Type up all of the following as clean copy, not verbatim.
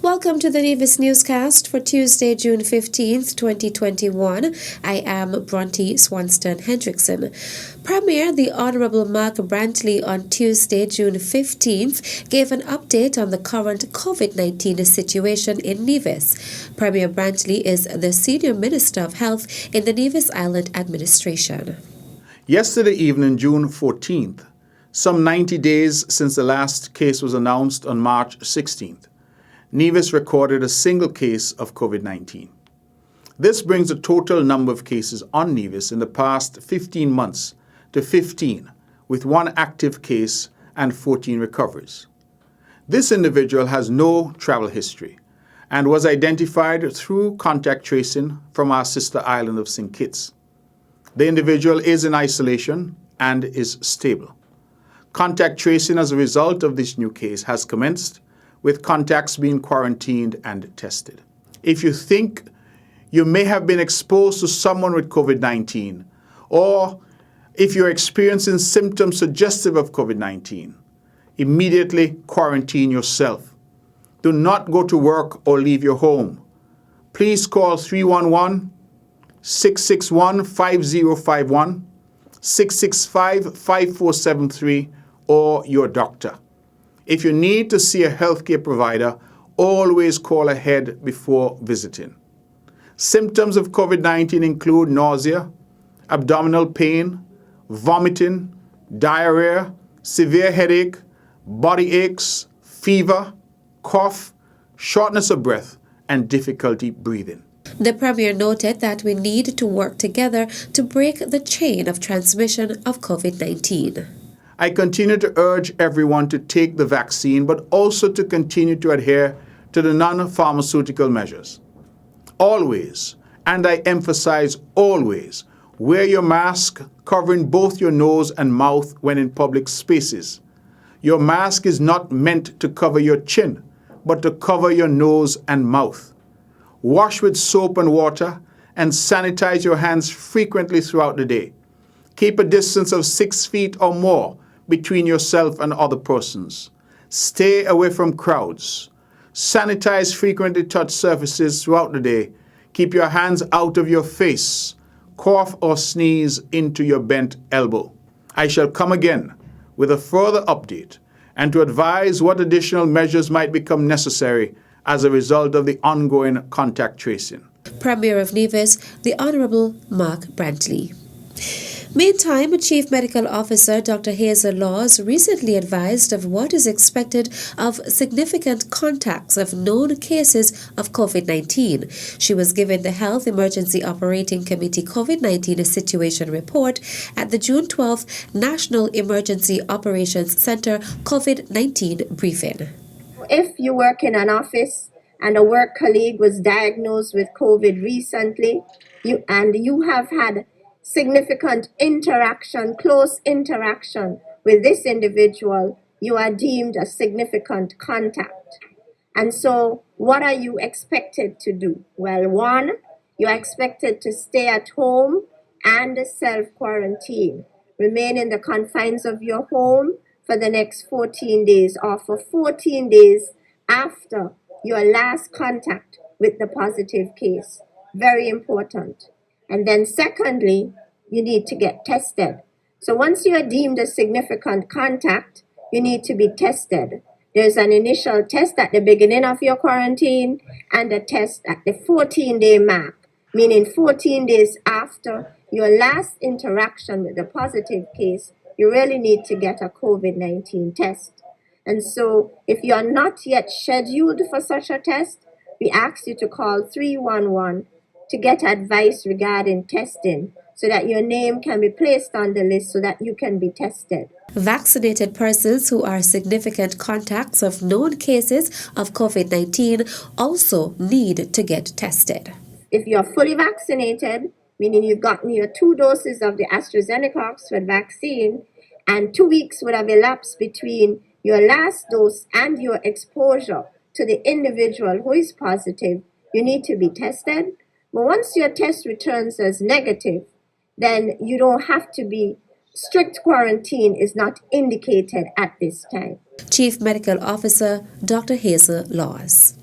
Welcome to the Nevis newscast for Tuesday, June 15th, 2021. I am Brantley Swanston Hendrickson. Premier the Honourable Mark Brantley on Tuesday, June 15th, gave an update on the current COVID-19 situation in Nevis. Premier Brantley is the Senior Minister of Health in the Nevis Island Administration. Yesterday evening, June 14th, some 90 days since the last case was announced on March 16th, Nevis recorded a single case of COVID-19. This brings the total number of cases on Nevis in the past 15 months to 15, with one active case and 14 recoveries. This individual has no travel history and was identified through contact tracing from our sister island of St. Kitts. The individual is in isolation and is stable. Contact tracing as a result of this new case has commenced, with contacts being quarantined and tested. If you think you may have been exposed to someone with COVID-19, or if you're experiencing symptoms suggestive of COVID-19, immediately quarantine yourself. Do not go to work or leave your home. Please call 311-661-5051, 665-5473, or your doctor. If you need to see a healthcare provider, always call ahead before visiting. Symptoms of COVID-19 include nausea, abdominal pain, vomiting, diarrhea, severe headache, body aches, fever, cough, shortness of breath, and difficulty breathing. The Premier noted that we need to work together to break the chain of transmission of COVID-19. I continue to urge everyone to take the vaccine, but also to continue to adhere to the non-pharmaceutical measures. Always, and I emphasize always, wear your mask covering both your nose and mouth when in public spaces. Your mask is not meant to cover your chin, but to cover your nose and mouth. Wash with soap and water and sanitize your hands frequently throughout the day. Keep a distance of 6 feet or more between yourself and other persons. Stay away from crowds. Sanitize frequently touched surfaces throughout the day. Keep your hands out of your face. Cough or sneeze into your bent elbow. I shall come again with a further update and to advise what additional measures might become necessary as a result of the ongoing contact tracing. Premier of Nevis, the Honourable Mark Brantley. Meantime, Chief Medical Officer Dr. Hazel Laws recently advised of what is expected of significant contacts of known cases of COVID-19. She was given the Health Emergency Operating Committee COVID-19 Situation Report at the June 12th National Emergency Operations Center COVID-19 briefing. If you work in an office and a work colleague was diagnosed with COVID recently, you have had significant interaction, close interaction with this individual, you are deemed a significant contact. And so what are you expected to do? Well, one, you're expected to stay at home and self-quarantine. Remain in the confines of your home for the next 14 days or for 14 days after your last contact with the positive case. Very important. And then secondly, you need to get tested. So once you are deemed a significant contact, you need to be tested. There's an initial test at the beginning of your quarantine and a test at the 14-day mark, meaning 14 days after your last interaction with the positive case, you really need to get a COVID-19 test. And so if you are not yet scheduled for such a test, we ask you to call 311 to get advice regarding testing so that your name can be placed on the list so that you can be tested. Vaccinated persons who are significant contacts of known cases of COVID-19 also need to get tested. If you're fully vaccinated, meaning you've gotten your 2 doses of the AstraZeneca Oxford vaccine, and 2 weeks would have elapsed between your last dose and your exposure to the individual who is positive, you need to be tested. But once your test returns as negative, then you don't have to be. Strict quarantine is not indicated at this time. Chief Medical Officer Dr. Hazel Laws.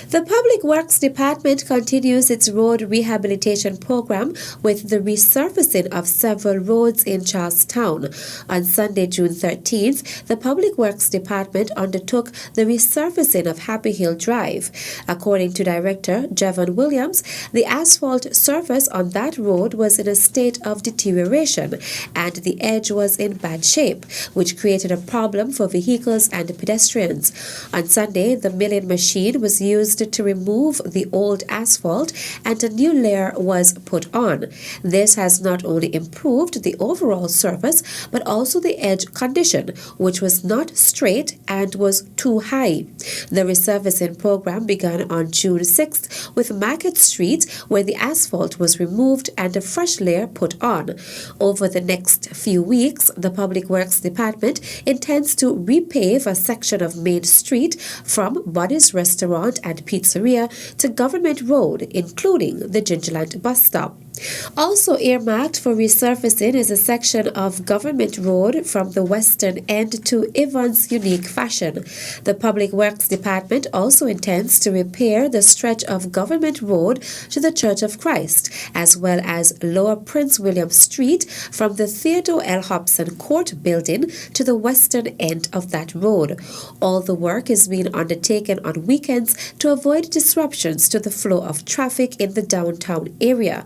The Public Works Department continues its road rehabilitation program with the resurfacing of several roads in Charlestown. On Sunday, June 13th, the Public Works Department undertook the resurfacing of Happy Hill Drive. According to Director Jevon Williams, the asphalt surface on that road was in a state of deterioration and the edge was in bad shape, which created a problem for vehicles and pedestrians. On Sunday, the milling machine was used to remove the old asphalt and a new layer was put on. This has not only improved the overall surface but also the edge condition, which was not straight and was too high. The resurfacing program began on June 6th with Market Street, where the asphalt was removed and a fresh layer put on. Over the next few weeks, the Public Works Department intends to repave a section of Main Street from Buddy's Restaurant and Pizzeria to Government Road, including the Gingerland bus stop. Also earmarked for resurfacing is a section of Government Road from the western end to Evans Unique Fashion. The Public Works Department also intends to repair the stretch of Government Road to the Church of Christ, as well as Lower Prince William Street from the Theodore L. Hobson Court building to the western end of that road. All the work is being undertaken on weekends to avoid disruptions to the flow of traffic in the downtown area.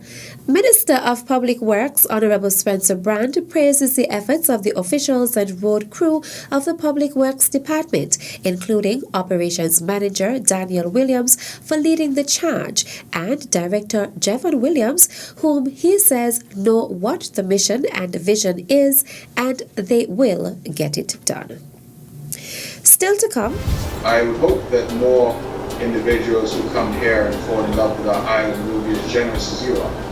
Minister of Public Works Honorable Spencer Brand praises the efforts of the officials and road crew of the Public Works Department, including Operations Manager Daniel Williams for leading the charge and Director Jevon Williams, whom he says know what the mission and vision is and they will get it done. Still to come, I would hope that more individuals who come here and fall in love with our island will be as generous as you are.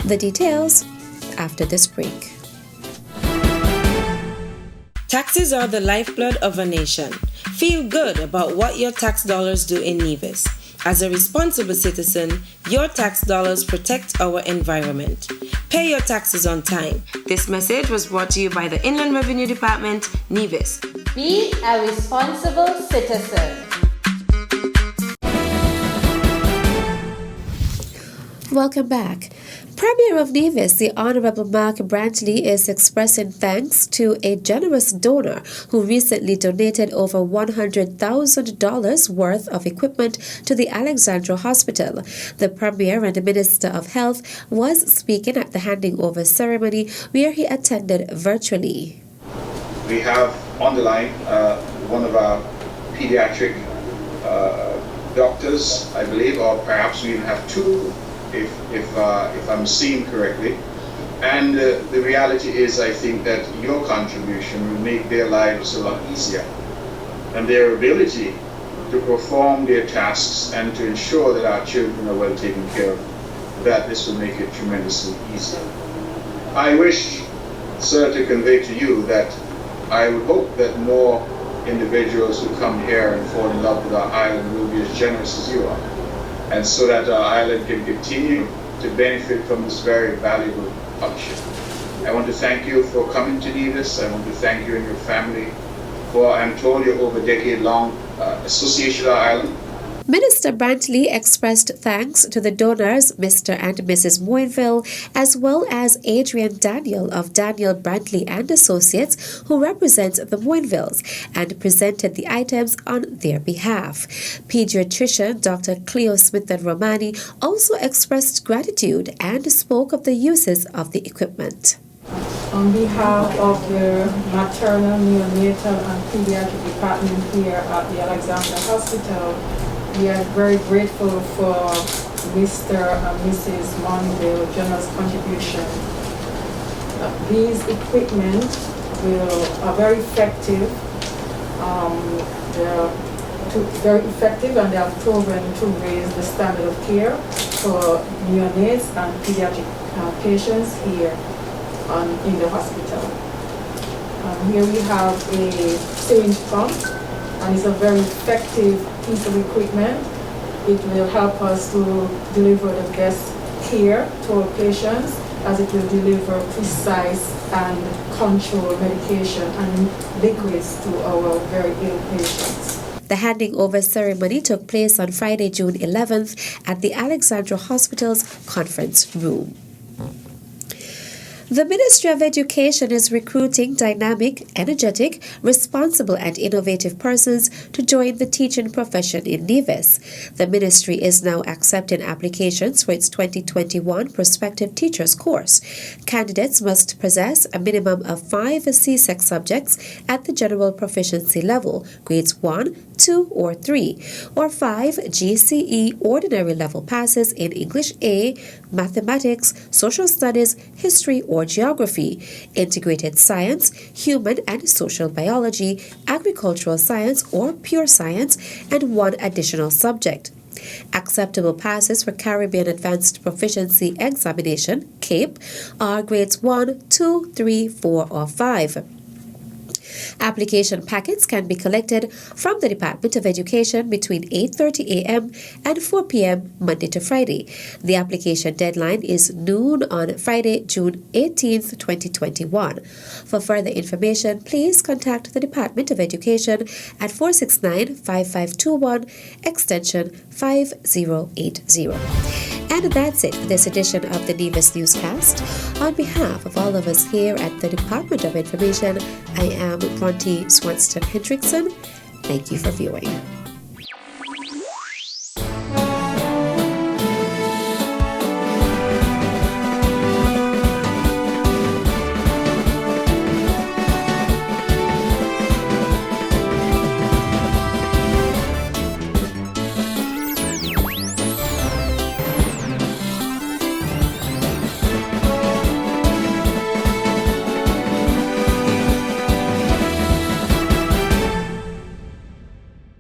the details after this break. Taxes are the lifeblood of a nation. Feel good about what your tax dollars do in Nevis. As a responsible citizen, your tax dollars protect our environment. Pay your taxes on time. This message was brought to you by the Inland Revenue Department, Nevis. Be a responsible citizen. Welcome back. Premier of Nevis, the Honorable Mark Brantley, is expressing thanks to a generous donor who recently donated over $100,000 worth of equipment to the Alexandra Hospital. The Premier and the Minister of Health was speaking at the handing over ceremony where he attended virtually. We have on the line one of our pediatric doctors, I believe, or perhaps we even have two, if I'm seeing correctly. And the reality is, I think that your contribution will make their lives a lot easier, and their ability to perform their tasks and to ensure that our children are well taken care of, that this will make it tremendously easier. I wish, sir, to convey to you that I would hope that more individuals who come here and fall in love with our island will be as generous as you are, and so that our island can continue to benefit from this very valuable function. I want to thank you for coming to Nevis. I want to thank you and your family for, I'm told, your over decade-long association with our island. Minister Brantley expressed thanks to the donors, Mr. and Mrs. Moinville, as well as Adrian Daniel of Daniel Brantley and Associates, who represents the Moinvilles, and presented the items on their behalf. Pediatrician Dr. Cleo Smith and Romani also expressed gratitude and spoke of the uses of the equipment. On behalf of the maternal, neonatal, and pediatric department here at the Alexandra Hospital, we are very grateful for Mr. and Mrs. Monville generous contribution. These equipment are very effective. Very effective, and they are proven to raise the standard of care for neonates and pediatric patients here in the hospital. Here we have a syringe pump, and it's a very effective piece of equipment. It will help us to deliver the best care to our patients, as it will deliver precise and controlled medication and liquids to our very ill patients. The handing over ceremony took place on Friday, June 11th at the Alexandra Hospital's conference room. The Ministry of Education is recruiting dynamic, energetic, responsible and innovative persons to join the teaching profession in Nevis. The ministry is now accepting applications for its 2021 Prospective Teachers course. Candidates must possess a minimum of 5 CSEC subjects at the general proficiency level, grades 1, 2, or 3, or 5 GCE ordinary level passes in English A, mathematics, social studies, history or geography, integrated science, human and social biology, agricultural science or pure science, and 1 additional subject. Acceptable passes for Caribbean Advanced Proficiency Examination, CAPE, are grades 1, 2, 3, 4, or 5. Application packets can be collected from the Department of Education between 8:30 a.m. and 4 p.m. Monday to Friday. The application deadline is noon on Friday, June 18th, 2021. For further information, please contact the Department of Education at 469-5521, extension 5080. And that's it for this edition of the Nevis Newscast. On behalf of all of us here at the Department of Information, I am Bronte Swanston Hendrickson. Thank you for viewing.